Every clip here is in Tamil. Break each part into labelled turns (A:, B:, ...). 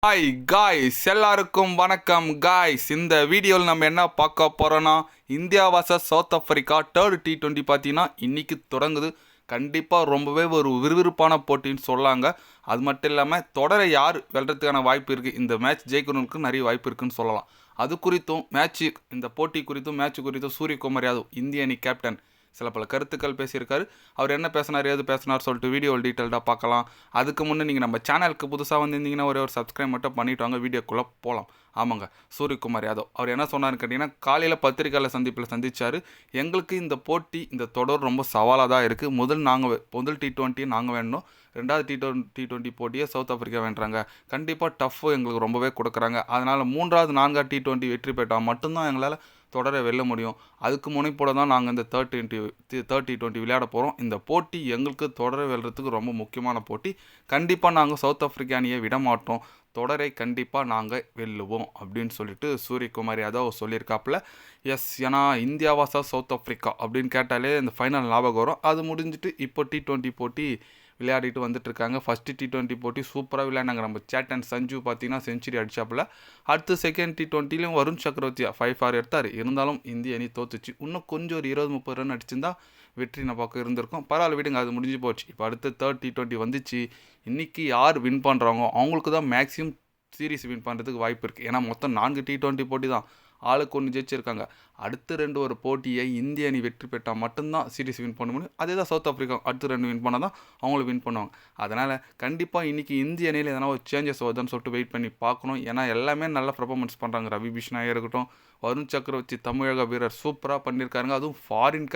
A: ஹாய் காய்ஸ், எல்லாருக்கும் வணக்கம் காய்ஸ். இந்த வீடியோவில் நம்ம என்ன பார்க்க போகிறோன்னா, India vs south Africa third T20 பார்த்தீங்கன்னா இன்றைக்கி தொடங்குது. கண்டிப்பாக ரொம்பவே ஒரு விறுவிறுப்பான போட்டின்னு சொல்லாங்க. அது மட்டும் இல்லாமல் தொடரை யார் வெல்றதுக்கான வாய்ப்பு இருக்குது, இந்த மேட்ச் ஜெயிக்கணுக்கு நிறைய வாய்ப்பு இருக்குதுன்னு சொல்லலாம். அது குறித்தும் இந்த போட்டி குறித்தும் மேட்ச் குறித்தும் சூரியகுமார் யாதவ் இந்திய அணி கேப்டன் சில பல கருத்துக்கள் பேசியிருக்காரு. அவர் என்ன பேசினார், ஏது பேசினார் சொல்லிட்டு வீடியோவில் டீட்டெயில்டாக பார்க்கலாம். அதுக்கு முன்னே நீங்கள் நம்ம சேனலுக்கு புதுசாக வந்திருந்தீங்கன்னா ஒரே ஒரு சப்ஸ்கிரைப் மட்டும் பண்ணிவிட்டு வாங்க, வீடியோக்குள்ளே போகலாம். ஆமாங்க, சூரியகுமார் யாதவ் அவர் என்ன சொன்னார்னு கேட்டிங்கன்னா, காலையில் பத்திரிகையாளர் சந்திப்பில் சந்தித்தார். எங்களுக்கு இந்த போட்டி இந்த தொடர் ரொம்ப சவாலாக தான் இருக்குது. முதல் T20 நாங்கள் வேணும், ரெண்டாவது T20 போட்டியை சவுத் ஆஃப்ரிக்கா வேண்டுறாங்க. கண்டிப்பாக டஃப்பு எங்களுக்கு ரொம்பவே கொடுக்குறாங்க. அதனால் மூன்றாவது 4வது T20 வெற்றி பெற்றால் மட்டும்தான் எங்களால் தொடரை வெல்ல முடியும். அதுக்கு முனைப்போட தான் நாங்கள் இந்த தேர்ட் T20 விளையாட போகிறோம். இந்த போட்டி எங்களுக்கு தொடரை வெல்றதுக்கு ரொம்ப முக்கியமான போட்டி. கண்டிப்பாக நாங்கள் சவுத் ஆஃப்ரிக்கா அணியை விட மாட்டோம், தொடரை கண்டிப்பாக நாங்கள் வெல்லுவோம் அப்படின்னு சொல்லிட்டு சூரியகுமார் யாதவ் சொல்லியிருக்காப்புல. ஏன்னா இந்தியா vs சவுத் ஆஃப்ரிக்கா அப்படின்னு கேட்டாலே இந்த ஃபைனல் ஞாபகம் வரும். அது முடிஞ்சிட்டு இப்போ T20 போட்டி விளையாடிட்டு வந்துட்டுருக்காங்க. ஃபஸ்ட்டு T20 போட்டி சூப்பராக விளையாண்டாங்க. நம்ம சேட்டன் சஞ்சு பார்த்தீங்கன்னா செஞ்சுரி அடிச்சாப்புல. அடுத்து செகண்ட் T20லையும் வருண் சக்கரவர்த்தியா 5 எடுத்தார். இருந்தாலும் இந்திய அணி தோத்துச்சு. இன்னும் கொஞ்சம் ஒரு 20-30 ரன் அடிச்சிருந்தா வெற்றி நம்ம பக்கம் இருந்திருக்கும். பரவாயில்ல விடுங்க, அது முடிஞ்சு போச்சு. இப்போ அடுத்து தேர்ட் T20 வந்துச்சு. இன்றைக்கி யார் வின் பண்ணுறாங்களோ அவங்களுக்கு தான் மேக்ஸிமம் சீரீஸ் வின் பண்ணுறதுக்கு வாய்ப்பு இருக்குது. ஏன்னா மொத்தம் 4 T20 போட்டி தான், ஆளுக்கு ஒன்று ஜெயிச்சிருக்காங்க. அடுத்து 2 ஒரு போட்டியை இந்திய அணி வெற்றி பெற்றால் மட்டும்தான் சீரீஸ் வின் பண்ண முடியும். அதே தான் சவுத் ஆஃப்ரிக்கா அடுத்து 2 வின் பண்ணால் தான் அவங்களும் வின் பண்ணுவாங்க. அதனால் கண்டிப்பாக இன்றைக்கி இந்திய அணியில் எதனா ஒரு சேஞ்சஸ் வருதுன்னு சொல்லிட்டு வெயிட் பண்ணி பார்க்கணும். ஏன்னா எல்லாமே நல்ல பர்ஃபார்மன்ஸ் பண்ணுறாங்க. ரவி பிஷ்னாயாக இருக்கட்டும், வருண் சக்கரவர்த்தி தமிழக வீரர் சூப்பராக பண்ணியிருக்காருங்க. அதுவும் ஃபாரின்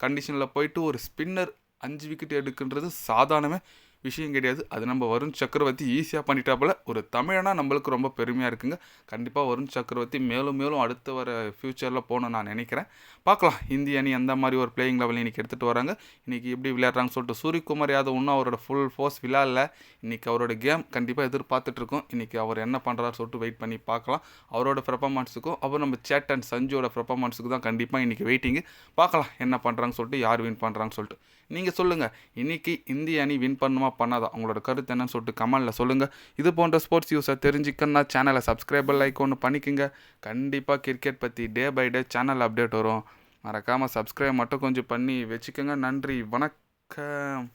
A: கண்டிஷனில் போயிட்டு ஒரு ஸ்பின்னர் 5 விக்கெட் எடுக்குன்றது சாதாரணமே விஷயம் கிடையாது. அது நம்ம வருண் சக்கரவர்த்தி ஈஸியாக பண்ணிட்டாப்புல. ஒரு தமிழனா நம்மளுக்கு ரொம்ப பெருமையாக இருக்குங்க. கண்டிப்பாக வருண் சக்கரவர்த்தி மேலும் மேலும் அடுத்து வர ஃப்யூச்சரில் போகணும்னு நான் நினைக்கிறேன். பார்க்கலாம் இந்திய அணி எந்த மாதிரி ஒரு பிளேயிங் லெவலில் இன்றைக்கி எடுத்துகிட்டு வராங்க, இன்றைக்கி எப்படி விளையாடுறாங்கன்னு சொல்லிட்டு. சூரியகுமார் யாதவ் இன்னும் அவரோட ஃபுல் ஃபோர்ஸ் விளையாடல. இன்றைக்கி அவரோட கேம் கண்டிப்பாக எதிர்பார்த்துட்ருக்கோம். இன்றைக்கி அவர் என்ன பண்ணுறாரு சொல்லிட்டு வெயிட் பண்ணி பார்க்கலாம். அவரோட பெர்ஃபார்மன்ஸுக்கும் அப்புறம் நம்ம சேட்டன் சஞ்சுவோட பெர்ஃபார்மன்ஸுக்கு தான் கண்டிப்பாக இன்றைக்கி வெயிட்டிங்கு. பார்க்கலாம் என்ன பண்ணுறாங்கன்னு சொல்லிட்டு, யார் வின் பண்ணுறாங்கன்னு சொல்லிட்டு. நீங்கள் சொல்லுங்கள், இன்றைக்கி இந்திய அணி வின் பண்ணுமா பண்ணாதான் உங்களோட கருத்து என்னன்னு சொல்லிட்டு கமெண்டில் சொல்லுங்கள். இது போன்ற ஸ்போர்ட்ஸ் நியூஸை தெரிஞ்சுக்கன்னா சேனலை சப்ஸ்கிரைபர் லைக் ஒன்று பண்ணிக்கோங்க. கண்டிப்பாக கிரிக்கெட் பற்றி day by day channel update வரும். மறக்காமல் சப்ஸ்கிரைப் மட்டும் கொஞ்சம் பண்ணி வச்சுக்கோங்க. நன்றி, வணக்கம்.